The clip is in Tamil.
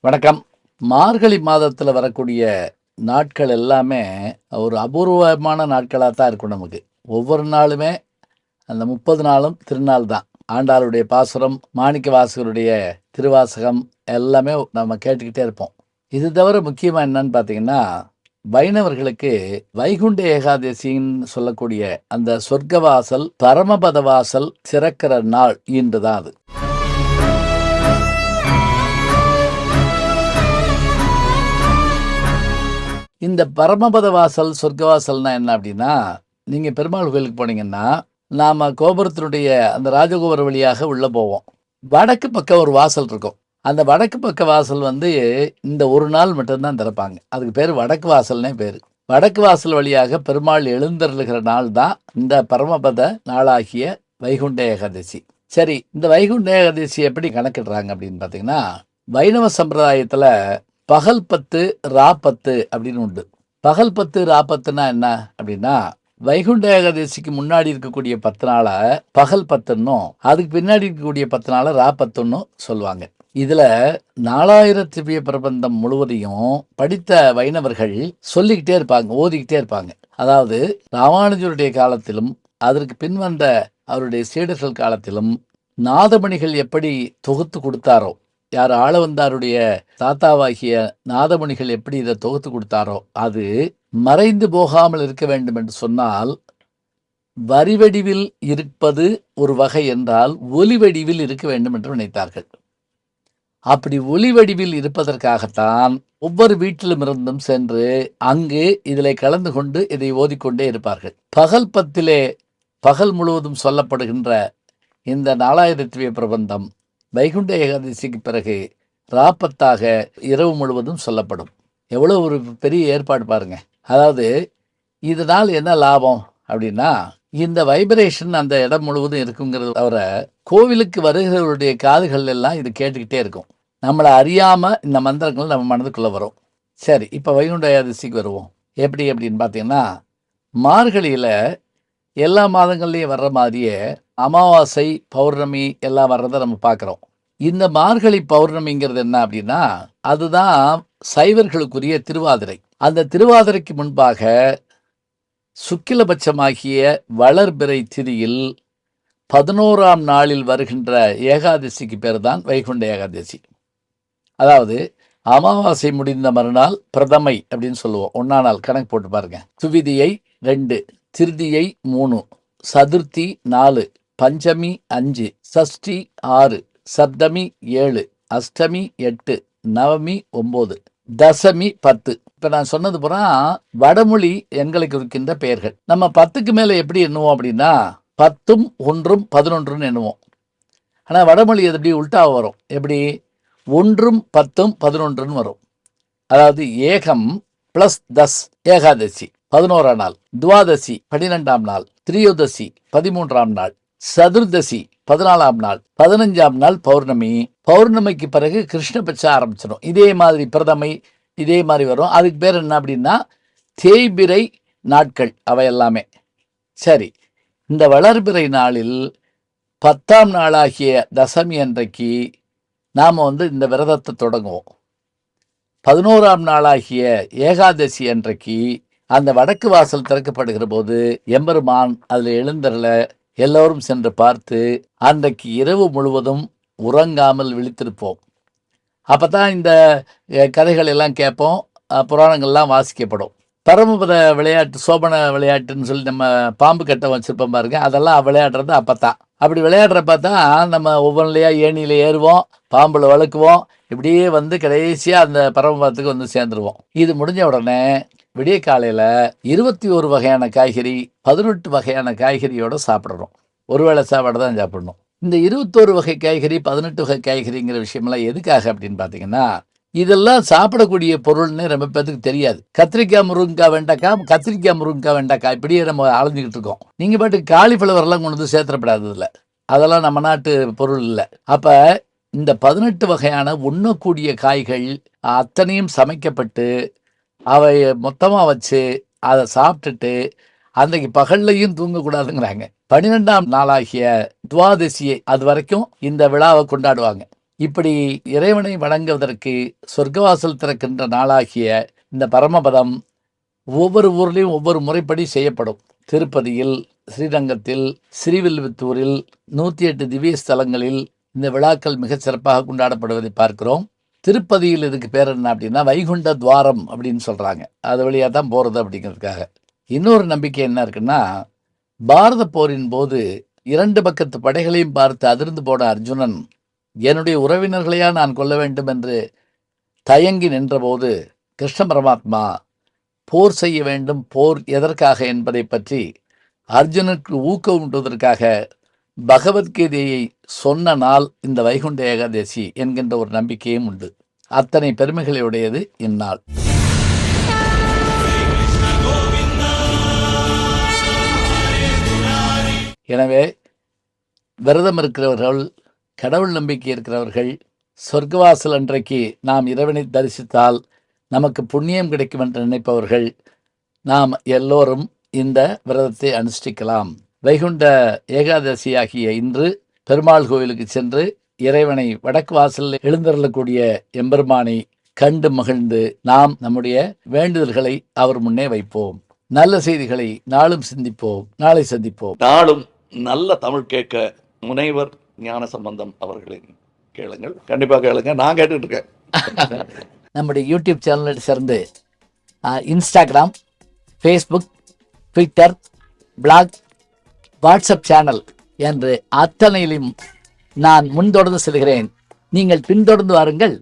வணக்கம். மார்கழி மாதத்துல வரக்கூடிய நாட்கள் எல்லாமே ஒரு அபூர்வமான நாட்களா தான் இருக்கும் நமக்கு. ஒவ்வொரு நாளுமே அந்த 30 நாளும் திருநாள் தான். ஆண்டாளுடைய பாசுரம், மாணிக்கவாசகருடைய திருவாசகம் எல்லாமே நம்ம கேட்டுக்கிட்டே இருப்போம். இது தவிர முக்கியமா என்னன்னு பார்த்தீங்கன்னா, வைணவர்களுக்கு வைகுண்ட ஏகாதசின்னு சொல்லக்கூடிய அந்த சொர்க்கவாசல், பரமபத வாசல் திறக்கிற நாள் இன்று தான் அது. இந்த பரமபத வாசல், சொர்க்கவாசல்னா என்ன அப்படின்னா, நீங்க பெருமாள் கோயிலுக்கு போனீங்கன்னா, நாம கோபுரத்தினுடைய அந்த ராஜகோபுர வழியாக உள்ள போவோம். வடக்கு பக்கம் ஒரு வாசல் இருக்கும். அந்த வடக்கு பக்க வாசல் வந்து இந்த ஒரு நாள் மட்டும் தான் திறப்பாங்க. அதுக்கு பேரு வடக்கு வாசல்னே பேரு. வடக்கு வாசல் வழியாக பெருமாள் எழுந்தருளுகிற நாள் தான் இந்த பரமபத நாளாகிய வைகுண்ட ஏகாதசி. சரி, இந்த வைகுண்ட ஏகாதசி எப்படி கணக்கிடுறாங்க அப்படின்னு பார்த்தீங்கன்னா, வைணவ சம்பிரதாயத்துல பகல் 10 ரா 10 அப்படின்னு உண்டு. பகல் 10 ரா 10ன்னா என்ன அப்படின்னா, வைகுண்ட ஏகாதசிக்கு முன்னாடி இருக்கக்கூடிய 10 நாள பகல் 10ன்னும், அதுக்கு பின்னாடி இருக்கக்கூடிய 10 நாள ரா 10ன்னும் சொல்லுவாங்க. இதுல 4000 திவ்ய பிரபந்தம் முழுவதையும் படித்த வைணவர்கள் சொல்லிக்கிட்டே இருப்பாங்க, ஓதிக்கிட்டே இருப்பாங்க. அதாவது ராமானுஜருடைய காலத்திலும் அதற்கு பின் வந்த அவருடைய சீடர்கள் காலத்திலும் நாதமணிகள் எப்படி தொகுத்து கொடுத்தாரோ, யார் ஆளவந்தாருடைய தாத்தாவாகிய நாதமுனிகள் எப்படி இதை தொகுத்து கொடுத்தாரோ, அது மறைந்து போகாமல் இருக்க வேண்டும் என்று சொன்னால், வரிவடிவில் இருப்பது ஒரு வகை என்றால் ஒலி வடிவில் இருக்க வேண்டும் என்று நினைத்தார்கள். அப்படி ஒலி வடிவில் இருப்பதற்காகத்தான் ஒவ்வொரு வீட்டிலும் இருந்தும் சென்று அங்கு இதில் கலந்து கொண்டு இதை ஓதிக்கொண்டே இருப்பார்கள். பகல் 10 பகல் முழுவதும் சொல்லப்படுகின்ற இந்த 4000 திவ்ய பிரபந்தம் வைகுண்ட ஏகாதசிக்கு பிறகு ராப்பத்தாக இரவு முழுவதும் சொல்லப்படும். எவ்வளோ ஒரு பெரிய ஏற்பாடு பாருங்க. அதாவது இதனால் என்ன லாபம் அப்படின்னா, இந்த வைப்ரேஷன் அந்த இடம் முழுவதும் இருக்குங்கிறது தவிர கோவிலுக்கு வருகிறவருடைய காதுகள் எல்லாம் இது கேட்டுக்கிட்டே இருக்கும். நம்மளை அறியாம இந்த மந்திரங்கள் நம்ம மனதுக்குள்ள வரும். சரி, இப்போ வைகுண்ட ஏகாதசிக்கு வருவோம். எப்படி அப்படின்னு பார்த்தீங்கன்னா, மார்கழியில எல்லா மாதங்கள்லையும் வர்ற மாதிரியே அமாவாசை, பௌர்ணமி எல்லாம் வர்றதை நம்ம பார்க்குறோம். இந்த மார்கழி பௌர்ணமிங்கிறது என்ன அப்படின்னா, அதுதான் சைவர்களுக்குரிய திருவாதிரை. அந்த திருவாதிரைக்கு முன்பாக சுக்கிலபட்சமாகிய வளர்பிறை திதியில் 11ஆம் நாளில் வருகின்ற ஏகாதசிக்கு பேர் தான் வைகுண்ட ஏகாதசி. அதாவது அமாவாசை முடிந்த மறுநாள் பிரதமை அப்படின்னு சொல்லுவோம். 1ஆம் நாள் கணக்கு போட்டு பாருங்க. துவிதியை 2, திருதியை 3, சதுர்த்தி 4, பஞ்சமி 5, சஷ்டி 6, சப்தமி 7, அஷ்டமி 8, நவமி 9, தசமி 10. இப்ப நான் சொன்னது பூரா வடமொழி எண்களை குறிக்கின்ற பெயர்கள். நம்ம 10க்கு மேல எப்படி எண்ணுவோம் அப்படின்னா, 10ம் 1ம் 11ன்னு எண்ணுவோம். ஆனா வடமொழி அது எப்படி உல்டாவ வரும். எப்படி 1ம் 10ம் 11ன்னு வரும். அதாவது ஏகம் பிளஸ் 10 ஏகாதசி 11ஆம் நாள், துவாதசி 12ஆம் நாள், திரியோதசி 13ஆம் நாள், சதுர்தசி 14ஆம் நாள், 15ஆம் நாள் பௌர்ணமி. பௌர்ணமிக்கு பிறகு கிருஷ்ணபட்ச ஆரம்பிச்சிடும். இதே மாதிரி பிரதமை இதே மாதிரி வரும். அதுக்கு பேர் என்ன அப்படின்னா தேய்பிறை நாட்கள் அவை எல்லாமே. சரி, இந்த வளர்பிறை நாளில் 10ஆம் நாளாகிய தசமி அன்றைக்கு நாம் இந்த விரதத்தை தொடங்குவோம். 11ஆம் நாளாகிய ஏகாதசி அன்றைக்கு அந்த வடக்கு வாசல் திறக்கப்படுகிற போது எம்பெருமான் அதில் எழுந்தருள எல்லோரும் சென்று பார்த்து அன்றைக்கு இரவு முழுவதும் உறங்காமல் விழித்திருப்போம். அப்போ தான் இந்த கதைகள் எல்லாம் கேட்போம், புராணங்கள்லாம் வாசிக்கப்படும். பரமபத விளையாட்டு, சோபன விளையாட்டுன்னு சொல்லி நம்ம பாம்பு கட்டை வச்சுருப்போம் பாருங்க, அதெல்லாம் விளையாடுறது அப்போ தான். அப்படி விளையாடுறப்ப தான் நம்ம ஒவ்வொன்றிலையா ஏணியில் ஏறுவோம், பாம்பில் வளர்க்குவோம், இப்படியே கடைசியாக அந்த பரமபதத்துக்கு சேர்ந்துருவோம். இது முடிஞ்ச உடனே விடிய காலையில் 21 வகையான காய்கறி, 18 வகையான காய்கறியோடு சாப்பிடணும். ஒருவேளை சாப்பாடு தான் சாப்பிடணும். இந்த 21 வகை காய்கறி, 18 வகை காய்கறிங்கிற விஷயமெல்லாம் எதுக்காக அப்படின்னு பார்த்தீங்கன்னா, இதெல்லாம் சாப்பிடக்கூடிய பொருள்னு ரொம்ப பேருக்கு தெரியாது. கத்திரிக்காய் முருங்கைக்காய் வெண்டைக்காய், கத்திரிக்காய் முருங்கைக்காய் வெண்டைக்காய் இப்படியே நம்ம அலைஞ்சிக்கிட்டு இருக்கோம். நீங்கள் பாட்டுக்கு காலிஃப்ளவர்லாம் கொண்டு சேர்த்துடப்படாது. இல்லை, அதெல்லாம் நம்ம நாட்டு பொருள் இல்லை. அப்போ இந்த 18 வகையான உண்ணக்கூடிய காய்கள் அத்தனையும் சமைக்கப்பட்டு அவை மொத்தமாக வச்சு அதை சாப்பிட்டுட்டு அன்றைக்கு பகல்லையும் தூங்கக்கூடாதுங்கிறாங்க. 12ஆம் நாளாகிய துவாதசியை அது வரைக்கும் இந்த விழாவை கொண்டாடுவாங்க. இப்படி இறைவனை வணங்குவதற்கு சொர்க்கவாசல் திறக்கின்ற நாளாகிய இந்த பரமபதம் ஒவ்வொரு ஊர்லேயும் ஒவ்வொரு முறைப்படி செய்யப்படும். திருப்பதியில், ஸ்ரீரங்கத்தில், ஸ்ரீவில்லிபுத்தூரில், 108 திவ்ய ஸ்தலங்களில் இந்த விழாக்கள் மிகச் சிறப்பாக கொண்டாடப்படுவதை பார்க்கிறோம். திருப்பதியில் இதுக்கு பேர் என்ன அப்படின்னா வைகுண்ட துவாரம் அப்படின்னு சொல்கிறாங்க. அது வழியாக தான் போகிறது அப்படிங்கிறதுக்காக. இன்னொரு நம்பிக்கை என்ன இருக்குன்னா, பாரத போரின் போது 2 பக்கத்து படைகளையும் பார்த்து அதிர்ந்து போன அர்ஜுனன் என்னுடைய உறவினர்களையா நான் கொல்ல வேண்டும் என்று தயங்கி நின்றபோது கிருஷ்ண பரமாத்மா போர் செய்ய வேண்டும், போர் எதற்காக என்பதை பற்றி அர்ஜுனுக்கு ஊக்கமூட்டுவதற்காக பகவத்கீதையை சொன்ன நாள் இந்த வைகுண்ட ஏகாதசி என்கின்ற ஒரு நம்பிக்கையும் உண்டு. அத்தனை பெருமைகளுடையது இந்நாள். எனவே விரதம் இருக்கிறவர்கள், கடவுள் நம்பிக்கை இருக்கிறவர்கள், சொர்க்கவாசல் அன்றைக்கு நாம் இறைவனை தரிசித்தால் நமக்கு புண்ணியம் கிடைக்கும் என்று நினைப்பவர்கள் நாம் எல்லோரும் இந்த விரதத்தை அனுஷ்டிக்கலாம். வைகுண்ட ஏகாதசி ஆகிய இன்று பெருமாள் கோவிலுக்கு சென்று இறைவனை வடக்கு வாசலில் எழுந்தருளக்கூடிய எம்பெருமானை கண்டு மகிழ்ந்து நாம் நம்முடைய வேண்டுதல்களை அவர் முன்னே வைப்போம். நல்ல செய்திகளை நாளும் சிந்திப்போம். நாளை சந்திப்போம். நாளும் நல்ல தமிழ் கேட்க முனைவர் ஞானசம்பந்தம் அவர்களின் கேளுங்கள். கண்டிப்பாக கேளுங்க. நான் கேட்டுட்டு இருக்கேன். நம்முடைய யூடியூப் சேனலில் சேர்ந்து Instagram, Facebook, Twitter, blog, WhatsApp channel என்று அத்தனையிலும் நான் முன்தொடர்ந்து செல்கிறேன். நீங்கள் பின்தொடர்ந்து வாருங்கள்.